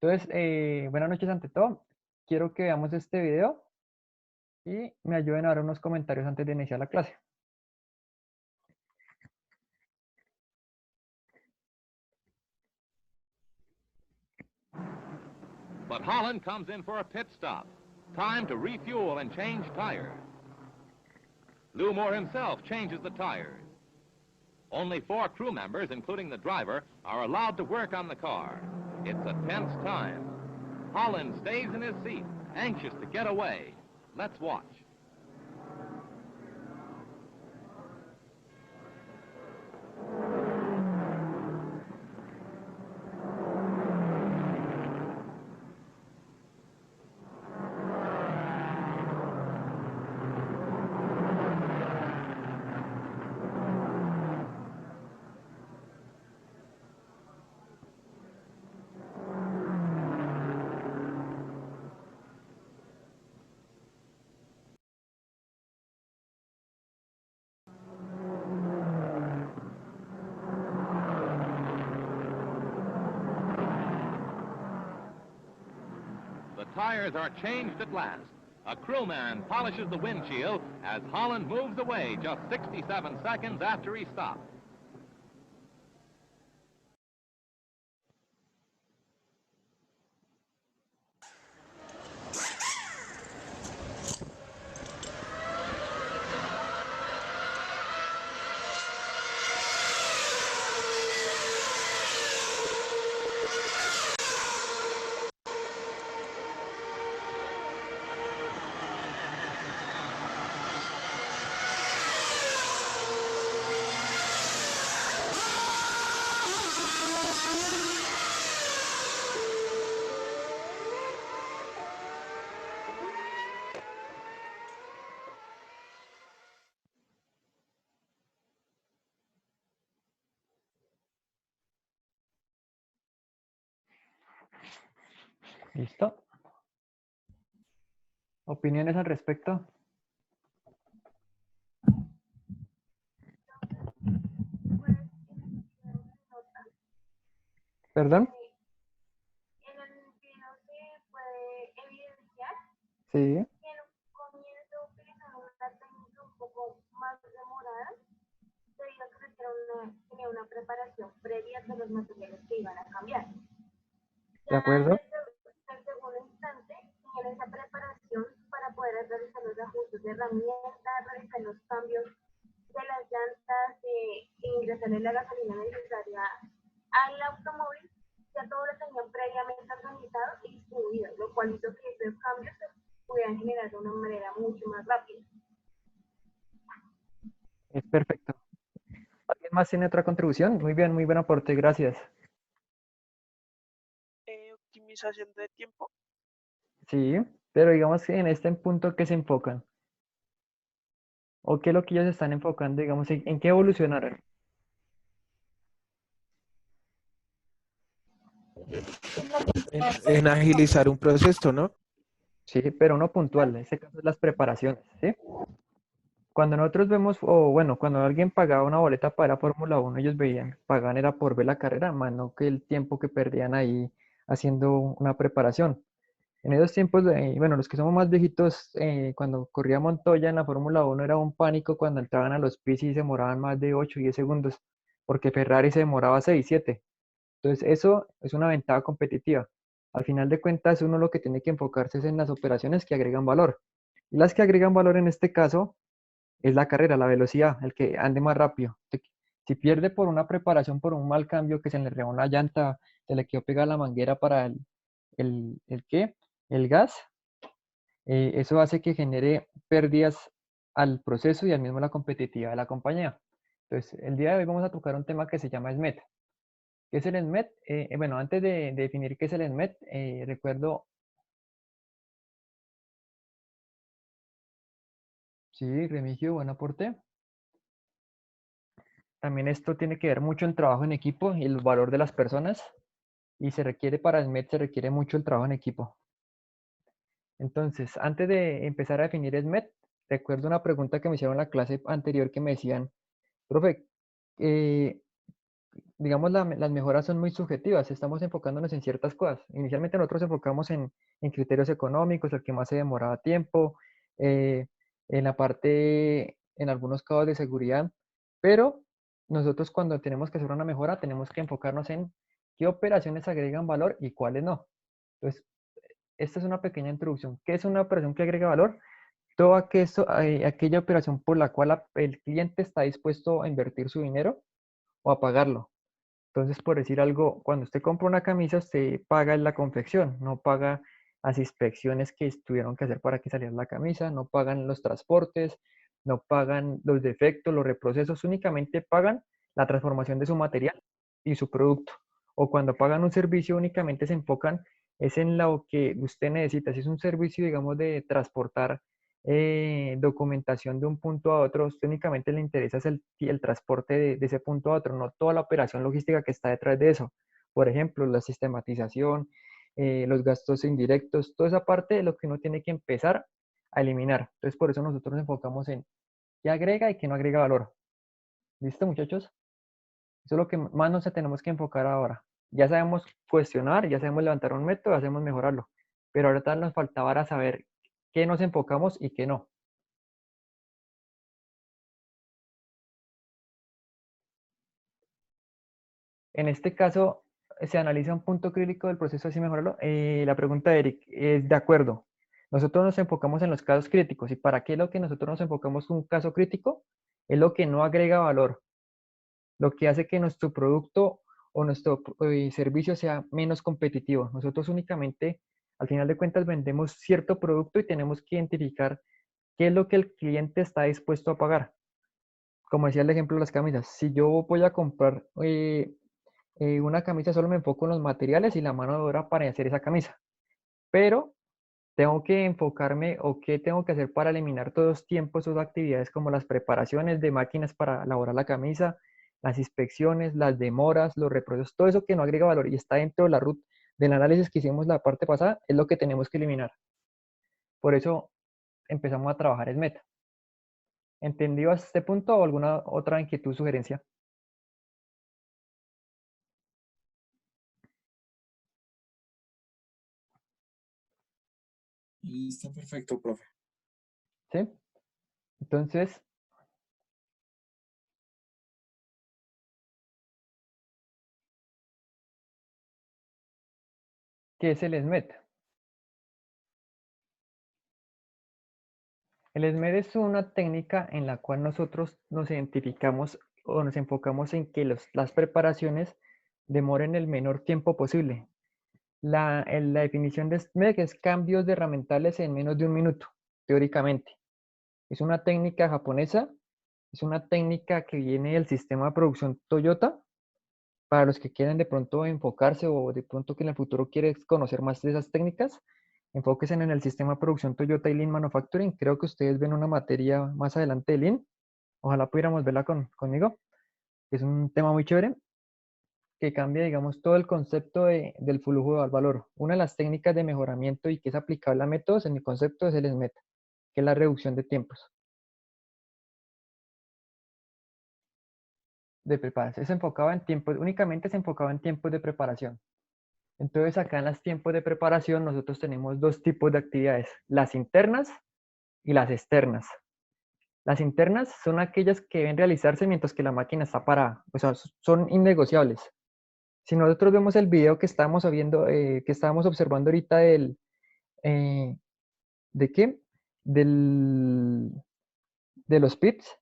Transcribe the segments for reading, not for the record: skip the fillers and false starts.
Entonces, buenas noches ante todo. Quiero que veamos este video y me ayuden a dar unos comentarios antes de iniciar la clase. But Holland comes in for a pit stop. Time to refuel and change tires. Lou Moore himself changes the tires. Only 4 crew members, including the driver, are allowed to work on the car. It's a tense time. Holland stays in his seat, anxious to get away. Let's watch. The tires are changed at last. A crewman polishes the windshield as Holland moves away just 67 seconds after he stopped. ¿Listo? ¿Opiniones al respecto? ¿Perdón? En el video se puede evidenciar Sí, que en un comienzo utilizaron una técnica un poco más demorada debido a que tenía una preparación previa de los materiales que iban a cambiar. ¿de Ya acuerdo? en el segundo instante tenían esa preparación para poder realizar los ajustes de herramientas, realizar los cambios de las llantas, ingresarle la gasolina necesaria al automóvil. Ya todo lo tenían previamente organizado y distribuido, lo cual hizo que esos cambios se pudieran generar de una manera mucho más rápida. Es perfecto. ¿Alguien más tiene otra contribución? Muy bien, muy buen aporte, gracias. Optimización de tiempo. Sí, pero digamos que en este punto, ¿qué se enfocan? ¿O qué es lo que ellos están enfocando, digamos, en qué evolucionaron? En agilizar un proceso, ¿no? Sí, pero no puntual, en este caso es las preparaciones, ¿sí? Cuando nosotros vemos, o bueno, cuando alguien pagaba una boleta para Fórmula 1, ellos veían, pagaban era por ver la carrera, más no que el tiempo que perdían ahí haciendo una preparación. En esos tiempos, bueno, los que somos más viejitos, cuando corría Montoya en la Fórmula 1 era un pánico cuando entraban a los pits y se demoraban más de 8 o 10 segundos, porque Ferrari se demoraba 6, 7. Entonces, eso es una ventaja competitiva. Al final de cuentas, uno lo que tiene que enfocarse es en las operaciones que agregan valor. Y las que agregan valor en este caso es la carrera, la velocidad, el que ande más rápido. Si pierde por una preparación, por un mal cambio, que se le regó una llanta, se le quedó pegada la manguera para el ¿qué? El gas, eso hace que genere pérdidas al proceso y al mismo la competitividad de la compañía. Entonces, el día de hoy vamos a tocar un tema que se llama SMET. ¿Qué es el SMET? Bueno, antes de definir qué es el SMET, recuerdo, sí, Remigio, buen aporte. También esto tiene que ver mucho en trabajo en equipo y el valor de las personas. Y se requiere para SMET, se requiere mucho el trabajo en equipo. Entonces, antes de empezar a definir SMET, recuerdo una pregunta que me hicieron en la clase anterior que me decían, profe, digamos, las mejoras son muy subjetivas, estamos enfocándonos en ciertas cosas. Inicialmente nosotros enfocamos en criterios económicos, el que más se demoraba tiempo, eh, en la parte, en algunos casos de seguridad, pero nosotros cuando tenemos que hacer una mejora tenemos que enfocarnos en qué operaciones agregan valor y cuáles no. Entonces, esta es una pequeña introducción. ¿Qué es una operación que agrega valor? Toda aquella operación por la cual el cliente está dispuesto a invertir su dinero o a pagarlo. Entonces, por decir algo, cuando usted compra una camisa, usted paga la confección, no paga las inspecciones que tuvieron que hacer para que saliera la camisa, no pagan los transportes, no pagan los defectos, los reprocesos, únicamente pagan la transformación de su material y su producto. O cuando pagan un servicio, únicamente se enfocan es en lo que usted necesita. Si es un servicio, digamos, de transportar documentación de un punto a otro, usted únicamente le interesa es el transporte de ese punto a otro, no toda la operación logística que está detrás de eso. Por ejemplo, la sistematización, los gastos indirectos, toda esa parte de lo que uno tiene que empezar a eliminar. Entonces, por eso nosotros nos enfocamos en qué agrega y qué no agrega valor. ¿Listo, muchachos? Eso es lo que más nos tenemos que enfocar ahora. Ya sabemos cuestionar, ya sabemos levantar un método, ya sabemos mejorarlo. Pero ahorita nos faltaba ahora saber qué nos enfocamos y qué no. En este caso, se analiza un punto crítico del proceso así mejorarlo. La pregunta de Eric es de acuerdo. Nosotros nos enfocamos en los casos críticos. ¿Y para qué es lo que nosotros nos enfocamos en un caso crítico? Es lo que no agrega valor, lo que hace que nuestro producto o nuestro servicio sea menos competitivo. Nosotros únicamente, al final de cuentas, vendemos cierto producto y tenemos que identificar qué es lo que el cliente está dispuesto a pagar. Como decía el ejemplo de las camisas, si yo voy a comprar una camisa, solo me enfoco en los materiales y la mano de obra para hacer esa camisa. Pero tengo que enfocarme o qué tengo que hacer para eliminar todos los tiempos, esas actividades como las preparaciones de máquinas para elaborar la camisa, las inspecciones, las demoras, los reprocesos, todo eso que no agrega valor y está dentro de la ruta del análisis que hicimos la parte pasada, es lo que tenemos que eliminar. Por eso empezamos a trabajar en meta. ¿Entendido hasta este punto o alguna otra inquietud, sugerencia? Y está perfecto, profe. ¿Sí? Entonces, ¿qué es el SMET? El SMED es una técnica en la cual nosotros nos identificamos o nos enfocamos en que las preparaciones demoren el menor tiempo posible. La definición de SMED es cambios de herramientales en menos de un minuto, teóricamente. Es una técnica japonesa, es una técnica que viene del sistema de producción Toyota. Para los que quieren de pronto enfocarse o de pronto que en el futuro quieres conocer más de esas técnicas, enfóquense en el sistema de producción Toyota y Lean Manufacturing. Creo que ustedes ven una materia más adelante de Lean. Ojalá pudiéramos verla conmigo. Es un tema muy chévere que cambia, digamos, todo el concepto del flujo de valor. Una de las técnicas de mejoramiento y que es aplicable a métodos en mi concepto es el SMET, que es la reducción de tiempos de preparación. Es enfocado en tiempos, únicamente es enfocado en tiempos de preparación. Entonces, acá en los tiempos de preparación, nosotros tenemos dos tipos de actividades, las internas y las externas. Las internas son aquellas que deben realizarse mientras que la máquina está parada, o sea, son innegociables. Si nosotros vemos el video que estábamos viendo, que estábamos observando ahorita eh, ¿de qué? Del, de los pits,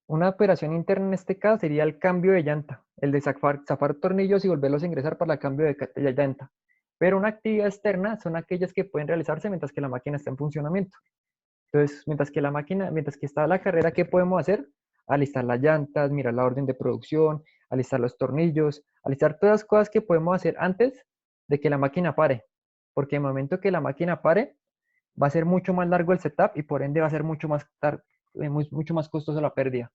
una operación interna en este caso sería el cambio de llanta, el de zafar tornillos y volverlos a ingresar para el cambio de llanta. Pero una actividad externa son aquellas que pueden realizarse mientras que la máquina está en funcionamiento. Entonces, mientras que está la carrera, ¿qué podemos hacer? Alistar las llantas, mirar la orden de producción, alistar los tornillos, alistar todas las cosas que podemos hacer antes de que la máquina pare. Porque en el momento que la máquina pare, va a ser mucho más largo el setup y por ende va a ser mucho más costoso la pérdida.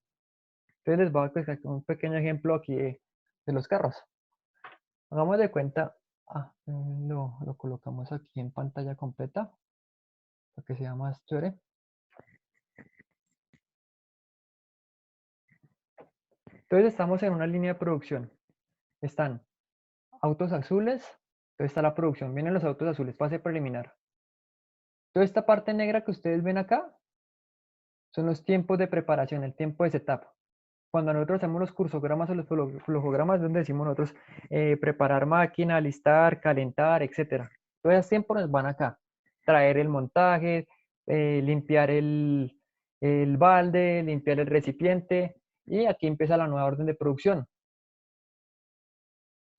Entonces les voy a explicar un pequeño ejemplo aquí de los carros. Hagamos de cuenta, lo colocamos aquí en pantalla completa para que sea más chévere. Entonces estamos en una línea de producción. están autos azules, entonces está la producción, vienen los autos azules, fase preliminar. Toda esta parte negra que ustedes ven acá son los tiempos de preparación, el tiempo de setup. Cuando nosotros hacemos los cursogramas o los flujogramas, donde decimos nosotros preparar máquina, alistar, calentar, etcétera. Todo ese tiempo nos van acá. Traer el montaje, limpiar el balde, limpiar el recipiente, y aquí empieza la nueva orden de producción.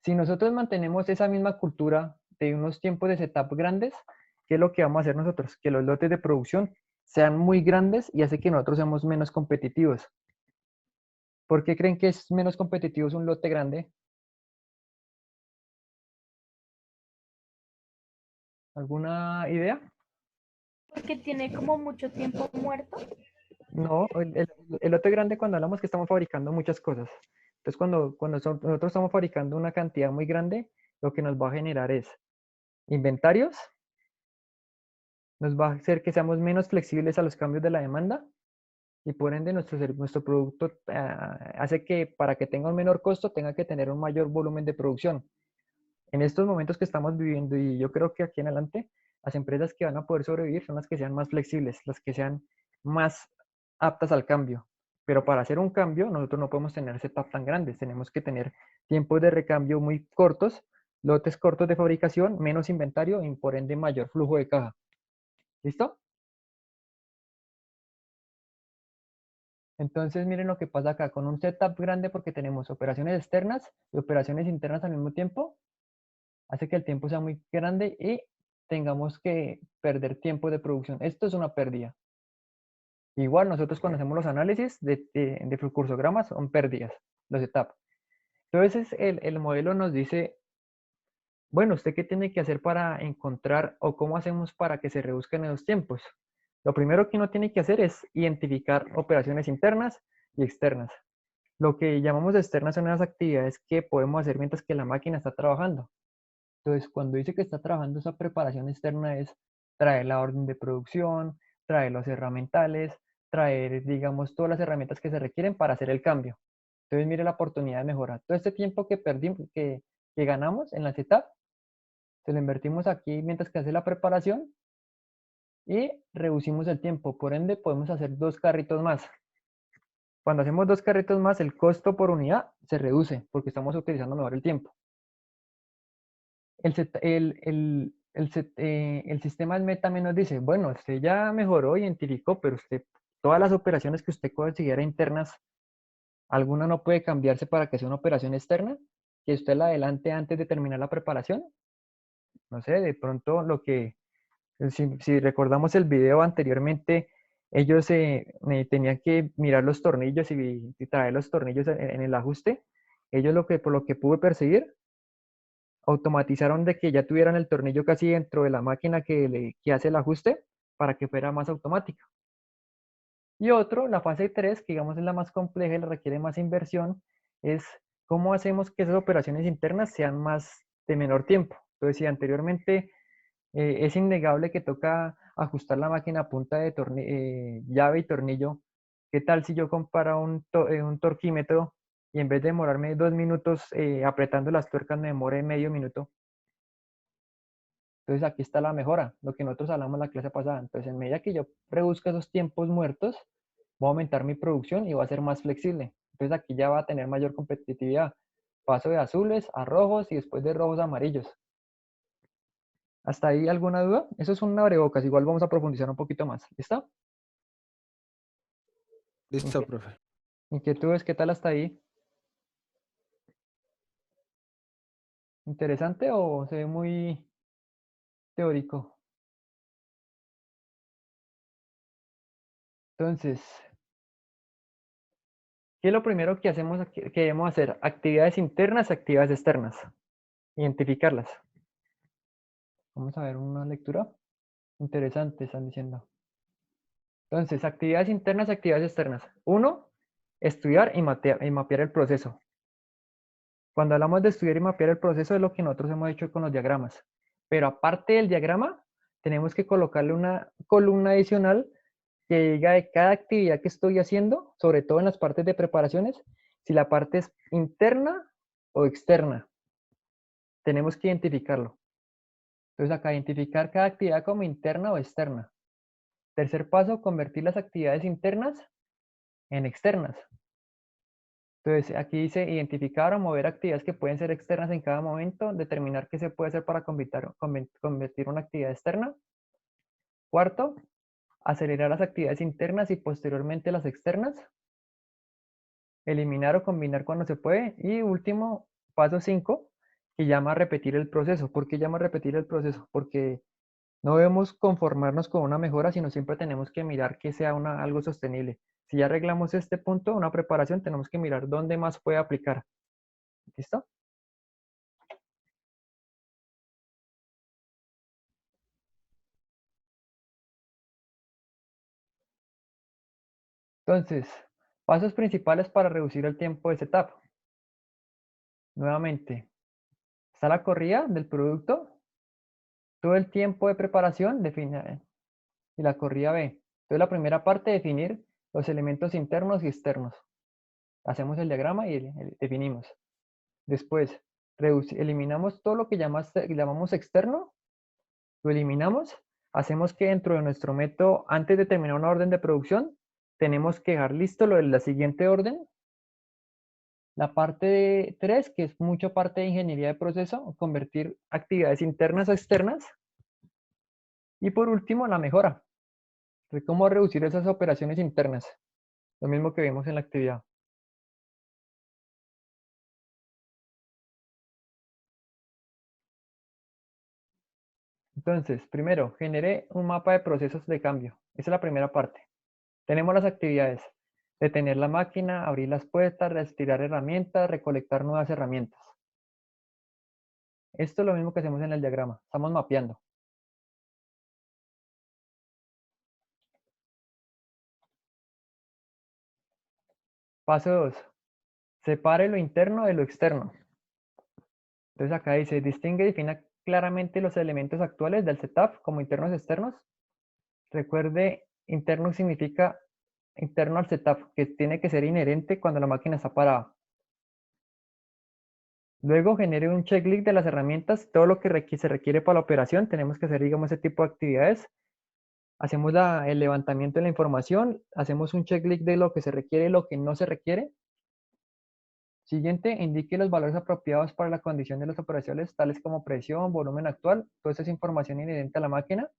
Si nosotros mantenemos esa misma cultura de unos tiempos de setup grandes, ¿qué es lo que vamos a hacer nosotros? Que los lotes de producción sean muy grandes y hace que nosotros seamos menos competitivos. ¿Por qué creen que es menos competitivo un lote grande? ¿Alguna idea? Porque tiene como mucho tiempo muerto. No, el lote grande cuando hablamos que estamos fabricando muchas cosas. Entonces, nosotros estamos fabricando una cantidad muy grande, lo que nos va a generar es inventarios, nos va a hacer que seamos menos flexibles a los cambios de la demanda y por ende nuestro producto hace que para que tenga un menor costo tenga que tener un mayor volumen de producción. En estos momentos que estamos viviendo, y yo creo que aquí en adelante, las empresas que van a poder sobrevivir son las que sean más flexibles, las que sean más aptas al cambio. Pero para hacer un cambio, nosotros no podemos tener setup tan grandes, tenemos que tener tiempos de recambio muy cortos, lotes cortos de fabricación, menos inventario y por ende mayor flujo de caja. ¿Listo? Entonces miren lo que pasa acá, con un setup grande porque tenemos operaciones externas y operaciones internas al mismo tiempo, hace que el tiempo sea muy grande y tengamos que perder tiempo de producción. Esto es una pérdida. Igual nosotros cuando hacemos los análisis de fluxogramas son pérdidas, los etapas. Entonces el modelo nos dice, bueno, ¿usted qué tiene que hacer para encontrar o cómo hacemos para que se reduzcan esos tiempos? Lo primero que uno tiene que hacer es identificar operaciones internas y externas. Lo que llamamos de externas son las actividades que podemos hacer mientras que la máquina está trabajando. Entonces, cuando dice que está trabajando esa preparación externa es traer la orden de producción, traer los herramientales, traer, digamos, todas las herramientas que se requieren para hacer el cambio. Entonces, mire la oportunidad de mejorar. Todo este tiempo que perdimos, que ganamos en la setup, se lo invertimos aquí mientras que hace la preparación y reducimos el tiempo. Por ende, podemos hacer 2 carritos más. Cuando hacemos 2 carritos más, el costo por unidad se reduce porque estamos utilizando mejor el tiempo. El sistema del meta nos dice, bueno, usted ya mejoró, identificó, pero usted, todas las operaciones que usted considera internas, ¿alguna no puede cambiarse para que sea una operación externa? Que usted la adelante antes de terminar la preparación. No sé, de pronto si recordamos el video anteriormente, ellos tenían que mirar los tornillos y traer los tornillos en el ajuste. Ellos por lo que pude percibir, automatizaron de que ya tuvieran el tornillo casi dentro de la máquina que hace el ajuste para que fuera más automático. Y otro, la fase 3, que digamos es la más compleja y le requiere más inversión, es cómo hacemos que esas operaciones internas sean más de menor tiempo. Entonces, si anteriormente es innegable que toca ajustar la máquina a punta de llave y tornillo, ¿qué tal si yo comparo un torquímetro y en vez de demorarme 2 minutos apretando las tuercas me demore medio minuto? Entonces aquí está la mejora, lo que nosotros hablamos en la clase pasada. Entonces en medida que yo reduzca esos tiempos muertos, voy a aumentar mi producción y va a ser más flexible. Entonces aquí ya va a tener mayor competitividad. Paso de azules a rojos y después de rojos a amarillos. ¿Hasta ahí alguna duda? Eso es un abrebocas, igual vamos a profundizar un poquito más. ¿Listo? Listo, profe. Inquietudes, ¿qué tal hasta ahí? ¿Interesante o se ve muy teórico? Entonces, ¿qué es lo primero que debemos hacer? Actividades internas, actividades externas. Identificarlas. Vamos a ver una lectura interesante, están diciendo. Entonces, actividades internas, actividades externas. 1, estudiar y mapear el proceso. Cuando hablamos de estudiar y mapear el proceso es lo que nosotros hemos hecho con los diagramas. Pero aparte del diagrama, tenemos que colocarle una columna adicional que diga de cada actividad que estoy haciendo, sobre todo en las partes de preparaciones, si la parte es interna o externa. Tenemos que identificarlo. Entonces acá identificar cada actividad como interna o externa. Tercer paso, convertir las actividades internas en externas. Entonces aquí dice identificar o mover actividades que pueden ser externas en cada momento, determinar qué se puede hacer para convertir una actividad externa. Cuarto, acelerar las actividades internas y posteriormente las externas. Eliminar o combinar cuando se puede. Y último, paso 5, que llama repetir el proceso. ¿Por qué llama repetir el proceso? Porque no debemos conformarnos con una mejora, sino siempre tenemos que mirar que sea algo sostenible. Si ya arreglamos este punto, una preparación, tenemos que mirar dónde más puede aplicar. ¿Listo? Entonces, pasos principales para reducir el tiempo de setup. Nuevamente, está la corrida del producto, todo el tiempo de preparación y la corrida B. Entonces, la primera parte, definir los elementos internos y externos. Hacemos el diagrama y definimos. Después, eliminamos todo lo que llamamos externo, lo eliminamos, hacemos que dentro de nuestro método, antes de terminar una orden de producción, tenemos que dejar listo lo de la siguiente orden. La parte 3, que es mucha parte de ingeniería de proceso, convertir actividades internas a externas. Y por último, la mejora, de cómo reducir esas operaciones internas, lo mismo que vimos en la actividad. Entonces, primero, genere un mapa de procesos de cambio. Esa es la primera parte. Tenemos las actividades. Detener la máquina, abrir las puertas, retirar herramientas, recolectar nuevas herramientas. Esto es lo mismo que hacemos en el diagrama. Estamos mapeando. Paso 2. Separe lo interno de lo externo. Entonces acá dice, distingue y defina claramente los elementos actuales del setup como internos y externos. Recuerde, interno significa interno al setup, que tiene que ser inherente cuando la máquina está parada. Luego genere un checklist de las herramientas, todo lo que se requiere para la operación. Tenemos que hacer, digamos, ese tipo de actividades. Hacemos el levantamiento de la información, hacemos un checklist de lo que se requiere y lo que no se requiere. Siguiente, indique los valores apropiados para la condición de las operaciones, tales como presión, volumen actual, toda esa es información inherente a la máquina.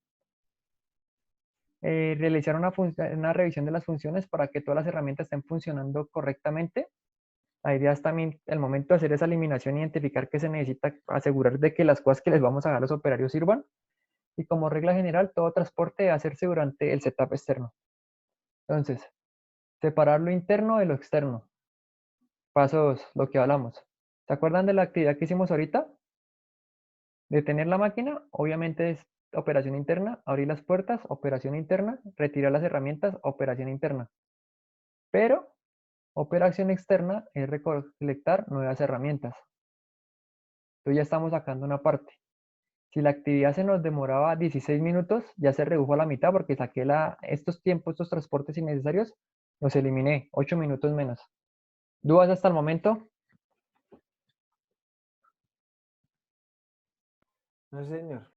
Realizar una revisión de las funciones para que todas las herramientas estén funcionando correctamente. La idea es también, al momento de hacer esa eliminación, identificar que se necesita asegurar de que las cosas que les vamos a dar a los operarios sirvan. Y como regla general, todo transporte debe hacerse durante el setup externo. Entonces, separar lo interno de lo externo. Paso 2, lo que hablamos. ¿Se acuerdan de la actividad que hicimos ahorita? Detener la máquina, obviamente es operación interna, abrir las puertas, operación interna, retirar las herramientas, operación interna. Pero operación externa es recolectar nuevas herramientas. Entonces ya estamos sacando una parte. Si la actividad se nos demoraba 16 minutos, ya se redujo a la mitad porque saqué estos tiempos, estos transportes innecesarios, los eliminé, 8 minutos menos. ¿Dudas hasta el momento? No, señor.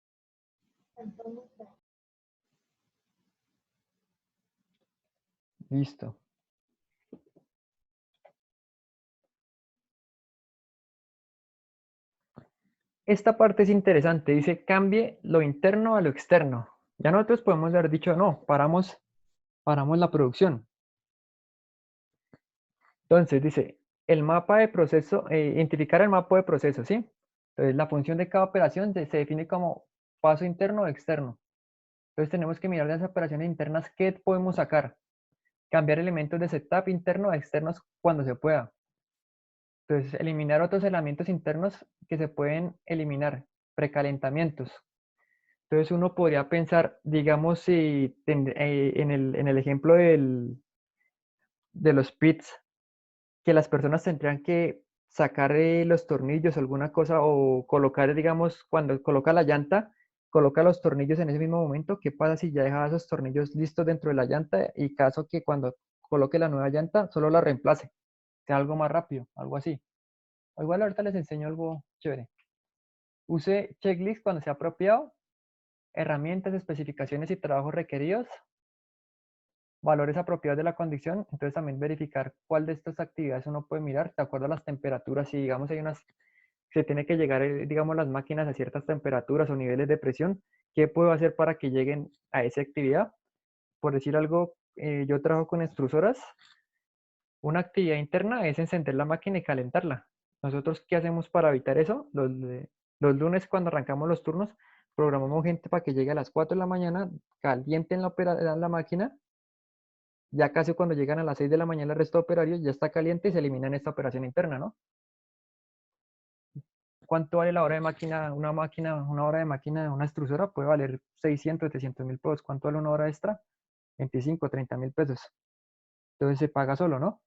Listo. Esta parte es interesante, dice cambie lo interno a lo externo. Ya nosotros podemos haber dicho no, paramos la producción. Entonces dice, el mapa de proceso, identificar el mapa de proceso, ¿sí? Entonces la función de cada operación se define como paso interno o externo. Entonces tenemos que mirar de las operaciones internas qué podemos sacar. Cambiar elementos de setup interno a externos cuando se pueda. Entonces eliminar otros elementos internos que se pueden eliminar. Precalentamientos. Entonces uno podría pensar, digamos, si en el ejemplo de los pits, que las personas tendrían que sacar los tornillos o alguna cosa o colocar, digamos, cuando coloca la llanta, coloca los tornillos en ese mismo momento. ¿Qué pasa si ya deja esos tornillos listos dentro de la llanta y caso que cuando coloque la nueva llanta solo la reemplace? Sea algo más rápido, algo así. O igual ahorita les enseño algo chévere. Use checklist cuando sea apropiado, herramientas, especificaciones y trabajos requeridos, valores apropiados de la condición. Entonces también verificar cuál de estas actividades uno puede mirar de acuerdo a las temperaturas. Si digamos hay unas, se tiene que llegar, digamos, las máquinas a ciertas temperaturas o niveles de presión, ¿qué puedo hacer para que lleguen a esa actividad? Por decir algo, yo trabajo con extrusoras. Una actividad interna es encender la máquina y calentarla. Nosotros, ¿qué hacemos para evitar eso? Los lunes, cuando arrancamos los turnos, programamos gente para que llegue a las 4 de la mañana, calienten la máquina. Ya casi cuando llegan a las 6 de la mañana el resto de operarios ya está caliente y se eliminan esta operación interna, ¿no? ¿Cuánto vale la hora de máquina? Una hora de máquina de una extrusora puede valer 600, 700 mil pesos. ¿Cuánto vale una hora extra? 25, 30 mil pesos. Entonces se paga solo, ¿no?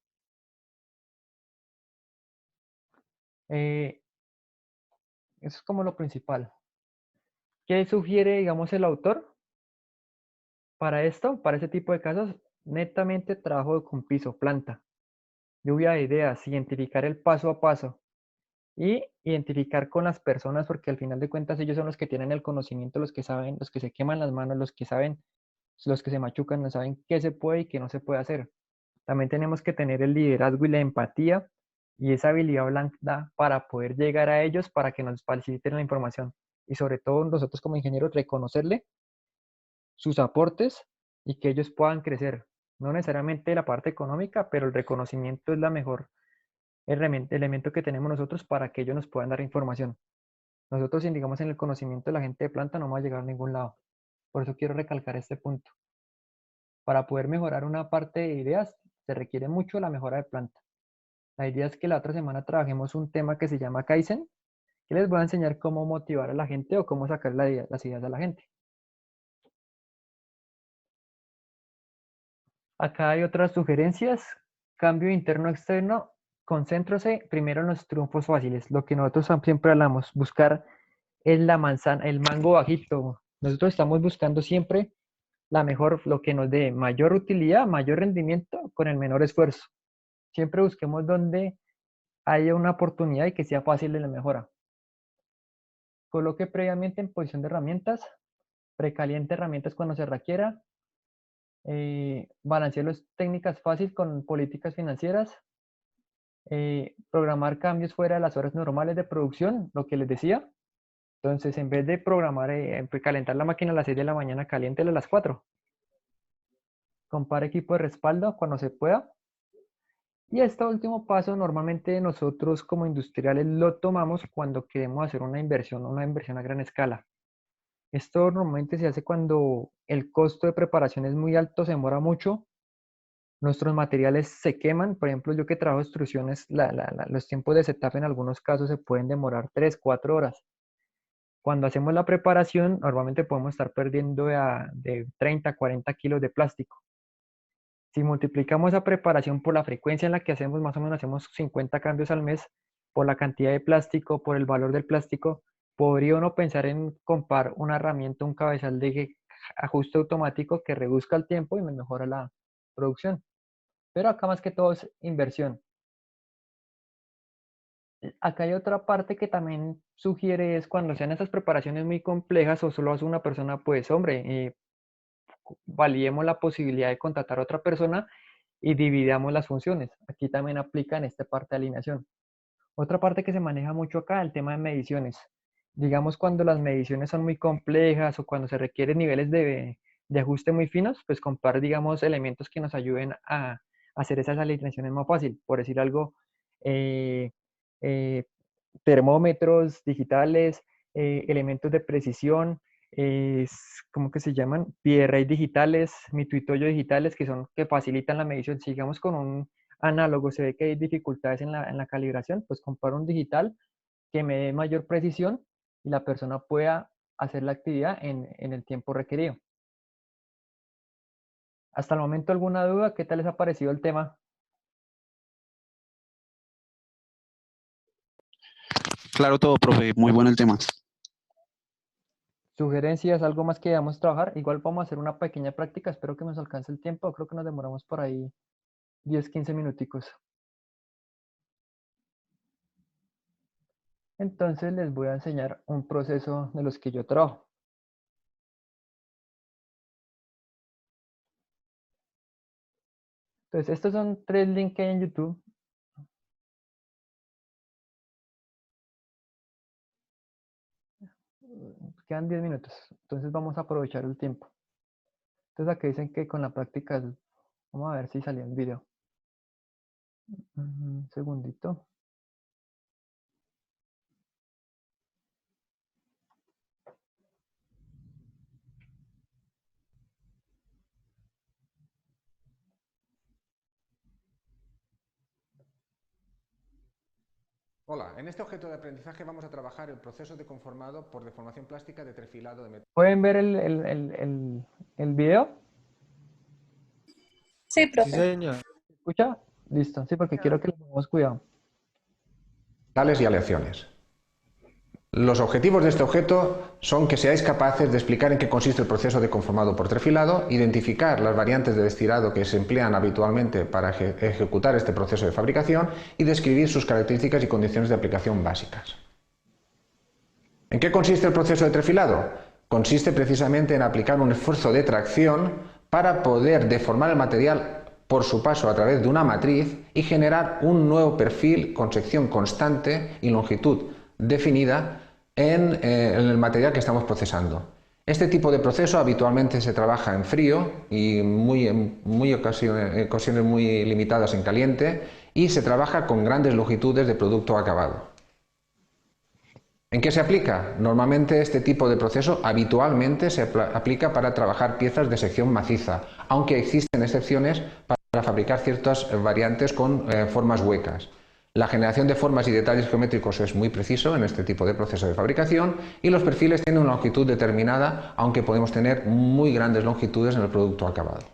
Eso es como lo principal. ¿Qué sugiere, digamos, el autor para esto, para ese tipo de casos? Netamente trabajo con piso, planta, lluvia de ideas, identificar el paso a paso y identificar con las personas, porque al final de cuentas ellos son los que tienen el conocimiento, los que saben, los que se queman las manos, los que saben, los que se machucan, no saben qué se puede y qué no se puede hacer. También tenemos que tener el liderazgo y la empatía y esa habilidad blanda para poder llegar a ellos para que nos faciliten la información. Y sobre todo nosotros como ingenieros reconocerle sus aportes y que ellos puedan crecer. No necesariamente la parte económica, pero el reconocimiento es la mejor elemento que tenemos nosotros para que ellos nos puedan dar información. Nosotros, si digamos en el conocimiento de la gente de planta, no vamos a llegar a ningún lado. Por eso quiero recalcar este punto. Para poder mejorar una parte de ideas, se requiere mucho la mejora de planta. La idea es que la otra semana trabajemos un tema que se llama Kaizen, que les voy a enseñar cómo motivar a la gente o cómo sacar las ideas a la gente. Acá hay otras sugerencias. Cambio interno-externo. Concéntrese primero en los triunfos fáciles. Lo que nosotros siempre hablamos, buscar la manzana, el mango bajito. Nosotros estamos buscando siempre lo que nos dé mayor utilidad, mayor rendimiento con el menor esfuerzo. Siempre busquemos donde haya una oportunidad y que sea fácil de la mejora. Coloque previamente en posición de herramientas. Precaliente herramientas cuando se requiera. Balancee las técnicas fáciles con políticas financieras. Programar cambios fuera de las horas normales de producción, lo que les decía. Entonces, en vez de programar, calentar la máquina a las 6 de la mañana, caliéntela a las 4. Compare equipo de respaldo cuando se pueda. Y este último paso, normalmente nosotros como industriales lo tomamos cuando queremos hacer una inversión a gran escala. Esto normalmente se hace cuando el costo de preparación es muy alto, se demora mucho, nuestros materiales se queman. Por ejemplo, yo que trabajo extrusiones, los tiempos de setup en algunos casos se pueden demorar 3, 4 horas. Cuando hacemos la preparación, normalmente podemos estar perdiendo de 30 a 40 kilos de plástico. Si multiplicamos esa preparación por la frecuencia en la que hacemos, más o menos hacemos 50 cambios al mes, por la cantidad de plástico, por el valor del plástico, podría uno pensar en comprar una herramienta, un cabezal de ajuste automático que reduzca el tiempo y me mejora la producción. Pero acá más que todo es inversión. Acá hay otra parte que también sugiere es cuando sean esas preparaciones muy complejas o solo hace una persona, pues hombre, validemos la posibilidad de contratar a otra persona y dividamos las funciones. Aquí también aplica en esta parte de alineación. Otra parte que se maneja mucho acá, el tema de mediciones. Digamos, cuando las mediciones son muy complejas o cuando se requieren niveles de ajuste muy finos, pues comprar, digamos, elementos que nos ayuden a hacer esas alineaciones más fácil. Por decir algo, eh, eh, termómetros digitales, elementos de precisión, ¿cómo que se llaman? PRI digitales, mituitoyo digitales, que facilitan la medición. Si digamos con un análogo se ve que hay dificultades en la calibración, pues comparo un digital que me dé mayor precisión y la persona pueda hacer la actividad en el tiempo requerido. Hasta el momento, ¿alguna duda? ¿Qué tal les ha parecido el tema? Claro todo, profe, muy bueno el tema. ¿Sugerencias? ¿Algo más que debamos trabajar? Igual vamos a hacer una pequeña práctica, espero que nos alcance el tiempo, creo que nos demoramos por ahí 10, 15 minuticos. Entonces les voy a enseñar un proceso de los que yo trabajo. Entonces, estos son 3 links que hay en YouTube. Quedan 10 minutos, entonces vamos a aprovechar el tiempo. Entonces aquí dicen que con la práctica, vamos a ver si salió el video. Un segundito. Hola, en este objeto de aprendizaje vamos a trabajar el proceso de conformado por deformación plástica de trefilado de metal. ¿Pueden ver el video? Sí, Sí, profe. señor. ¿Se escucha? Listo, sí, porque quiero que le pongamos cuidado. Tales y aleaciones. Los objetivos de este objeto son que seáis capaces de explicar en qué consiste el proceso de conformado por trefilado, identificar las variantes de destilado que se emplean habitualmente para ejecutar este proceso de fabricación y describir sus características y condiciones de aplicación básicas. ¿En qué consiste el proceso de trefilado? Consiste precisamente en aplicar un esfuerzo de tracción para poder deformar el material por su paso a través de una matriz y generar un nuevo perfil con sección constante y longitud definida en el material que estamos procesando. Este tipo de proceso habitualmente se trabaja en frío y en ocasiones muy limitadas en caliente, y se trabaja con grandes longitudes de producto acabado. ¿En qué se aplica? Normalmente este tipo de proceso habitualmente se aplica para trabajar piezas de sección maciza, aunque existen excepciones para fabricar ciertas variantes con formas huecas. La generación de formas y detalles geométricos es muy preciso en este tipo de proceso de fabricación, y los perfiles tienen una longitud determinada, aunque podemos tener muy grandes longitudes en el producto acabado.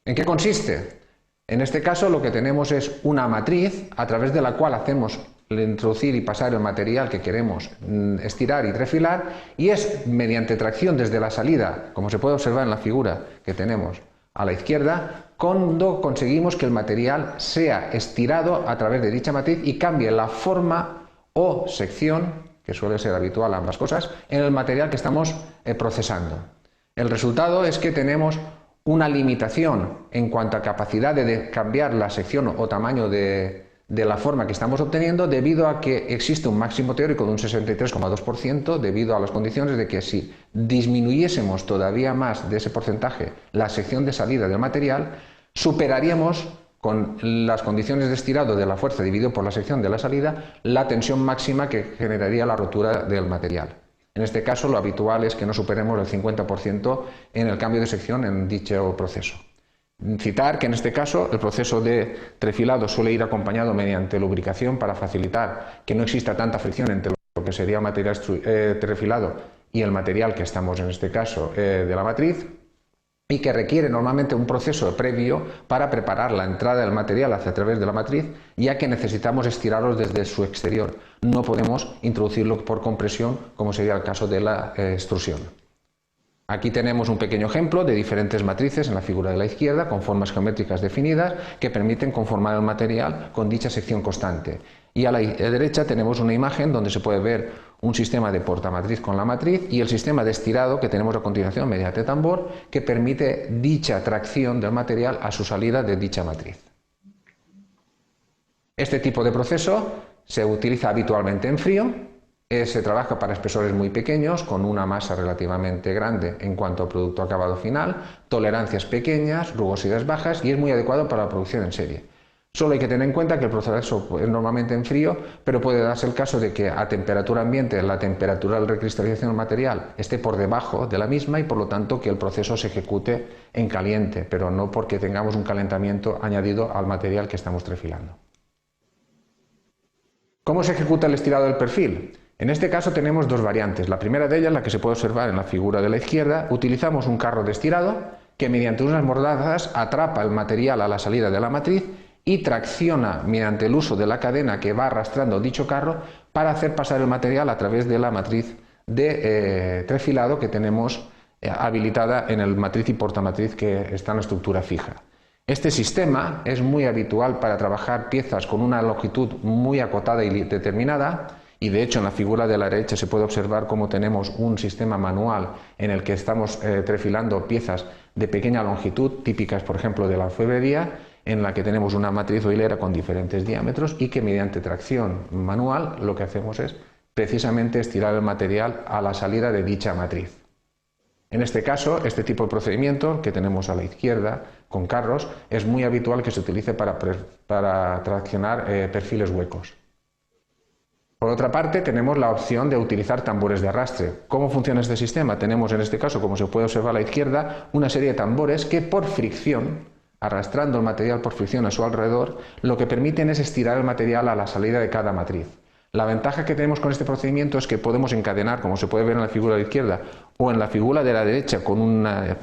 ¿En qué consiste? En este caso lo que tenemos es una matriz a través de la cual hacemos introducir y pasar el material que queremos estirar y trefilar, y es mediante tracción desde la salida, como se puede observar en la figura que tenemos a la izquierda, cuando conseguimos que el material sea estirado a través de dicha matriz y cambie la forma o sección, que suele ser habitual ambas cosas, en el material que estamos procesando. El resultado es que tenemos una limitación en cuanto a capacidad de cambiar la sección o tamaño de la forma que estamos obteniendo, debido a que existe un máximo teórico de un 63,2%, debido a las condiciones de que si disminuyésemos todavía más de ese porcentaje la sección de salida del material, superaríamos, con las condiciones de estirado de la fuerza dividido por la sección de la salida, la tensión máxima que generaría la rotura del material. En este caso, lo habitual es que no superemos el 50% en el cambio de sección en dicho proceso. Citar que en este caso el proceso de trefilado suele ir acompañado mediante lubricación para facilitar que no exista tanta fricción entre lo que sería el material trefilado y el material que estamos en este caso de la matriz, y que requiere normalmente un proceso previo para preparar la entrada del material hacia a través de la matriz, ya que necesitamos estirarlos desde su exterior. No podemos introducirlo por compresión, como sería el caso de la extrusión. Aquí tenemos un pequeño ejemplo de diferentes matrices en la figura de la izquierda, con formas geométricas definidas que permiten conformar el material con dicha sección constante. Y a la derecha tenemos una imagen donde se puede ver un sistema de portamatriz con la matriz y el sistema de estirado que tenemos a continuación mediante tambor, que permite dicha tracción del material a su salida de dicha matriz. Este tipo de proceso se utiliza habitualmente en frío. Se trabaja para espesores muy pequeños, con una masa relativamente grande en cuanto al producto acabado final, tolerancias pequeñas, rugosidades bajas, y es muy adecuado para la producción en serie. Solo hay que tener en cuenta que el proceso es normalmente en frío, pero puede darse el caso de que a temperatura ambiente la temperatura de recristalización del material esté por debajo de la misma, y por lo tanto que el proceso se ejecute en caliente, pero no porque tengamos un calentamiento añadido al material que estamos trefilando. ¿Cómo se ejecuta el estirado del perfil? En este caso tenemos dos variantes. La primera de ellas, la que se puede observar en la figura de la izquierda, utilizamos un carro de estirado que mediante unas mordazas atrapa el material a la salida de la matriz y tracciona mediante el uso de la cadena que va arrastrando dicho carro para hacer pasar el material a través de la matriz de trefilado que tenemos habilitada en el matriz y portamatriz que está en la estructura fija. Este sistema es muy habitual para trabajar piezas con una longitud muy acotada y determinada, y de hecho en la figura de la derecha se puede observar cómo tenemos un sistema manual en el que estamos trefilando piezas de pequeña longitud, típicas por ejemplo de la orfebrería, en la que tenemos una matriz o hilera con diferentes diámetros y que mediante tracción manual lo que hacemos es precisamente estirar el material a la salida de dicha matriz. En este caso, este tipo de procedimiento que tenemos a la izquierda con carros es muy habitual que se utilice para traccionar perfiles huecos. Por otra parte, tenemos la opción de utilizar tambores de arrastre. ¿Cómo funciona este sistema? Tenemos en este caso, como se puede observar a la izquierda, una serie de tambores que por fricción, arrastrando el material por fricción a su alrededor, lo que permiten es estirar el material a la salida de cada matriz. La ventaja que tenemos con este procedimiento es que podemos encadenar, como se puede ver en la figura de la izquierda o en la figura de la derecha con una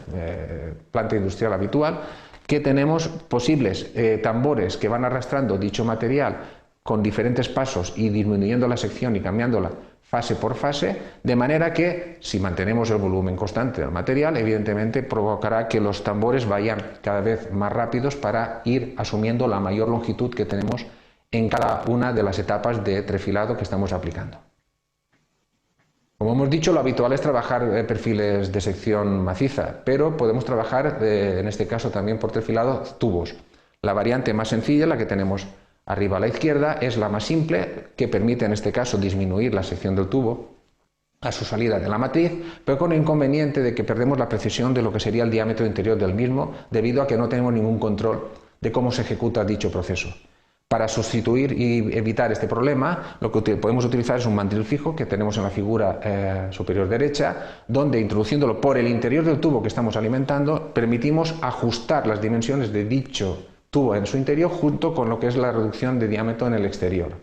planta industrial habitual, que tenemos posibles tambores que van arrastrando dicho material con diferentes pasos y disminuyendo la sección y cambiándola fase por fase, de manera que si mantenemos el volumen constante del material, evidentemente provocará que los tambores vayan cada vez más rápidos para ir asumiendo la mayor longitud que tenemos en cada una de las etapas de trefilado que estamos aplicando. Como hemos dicho, lo habitual es trabajar perfiles de sección maciza, pero podemos trabajar, en este caso también por trefilado, tubos. La variante más sencilla, la que tenemos arriba a la izquierda, es la más simple, que permite en este caso disminuir la sección del tubo a su salida de la matriz, pero con el inconveniente de que perdemos la precisión de lo que sería el diámetro interior del mismo, debido a que no tenemos ningún control de cómo se ejecuta dicho proceso. Para sustituir y evitar este problema, lo que podemos utilizar es un mandril fijo que tenemos en la figura superior derecha, donde introduciéndolo por el interior del tubo que estamos alimentando, permitimos ajustar las dimensiones de dicho tubo en su interior junto con lo que es la reducción de diámetro en el exterior.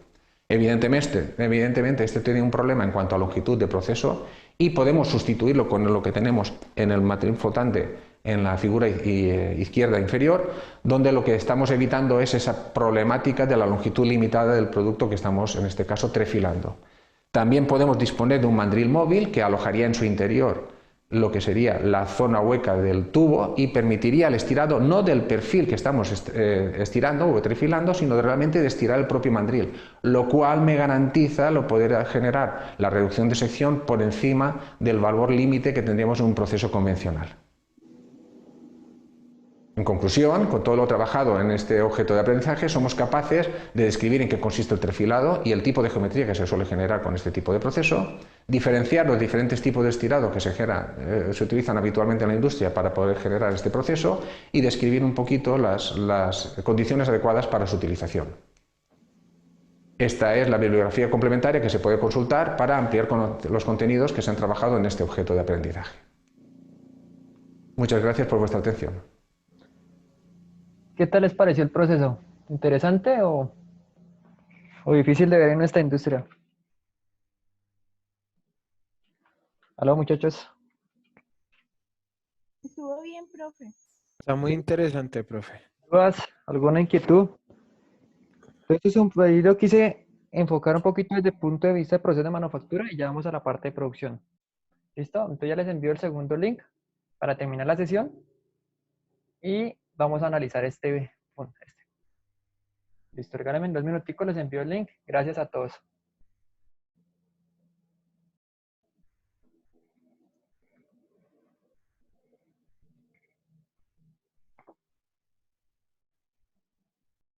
Evidentemente este tiene un problema en cuanto a longitud de proceso y podemos sustituirlo con lo que tenemos en el mandril flotante en la figura izquierda inferior, donde lo que estamos evitando es esa problemática de la longitud limitada del producto que estamos, en este caso, trefilando. También podemos disponer de un mandril móvil que alojaría en su interior lo que sería la zona hueca del tubo y permitiría el estirado no del perfil que estamos estirando o trefilando, sino realmente de estirar el propio mandril, lo cual me garantiza lo poder generar la reducción de sección por encima del valor límite que tendríamos en un proceso convencional. En conclusión, con todo lo trabajado en este objeto de aprendizaje, somos capaces de describir en qué consiste el trefilado y el tipo de geometría que se suele generar con este tipo de proceso, diferenciar los diferentes tipos de estirado que se utilizan habitualmente en la industria para poder generar este proceso y describir un poquito las condiciones adecuadas para su utilización. Esta es la bibliografía complementaria que se puede consultar para ampliar los contenidos que se han trabajado en este objeto de aprendizaje. Muchas gracias por vuestra atención. ¿Qué tal les pareció el proceso? ¿Interesante o difícil de ver en nuestra industria? Hola muchachos. Estuvo bien, profe. Está muy interesante, profe. ¿Dudas? ¿Alguna inquietud? Entonces ahí lo quise enfocar un poquito desde el punto de vista del proceso de manufactura y ya vamos a la parte de producción. ¿Listo? Entonces ya les envío el segundo link para terminar la sesión y vamos a analizar este punto. Listo, regálenme 2 minuticos, les envío el link. Gracias a todos.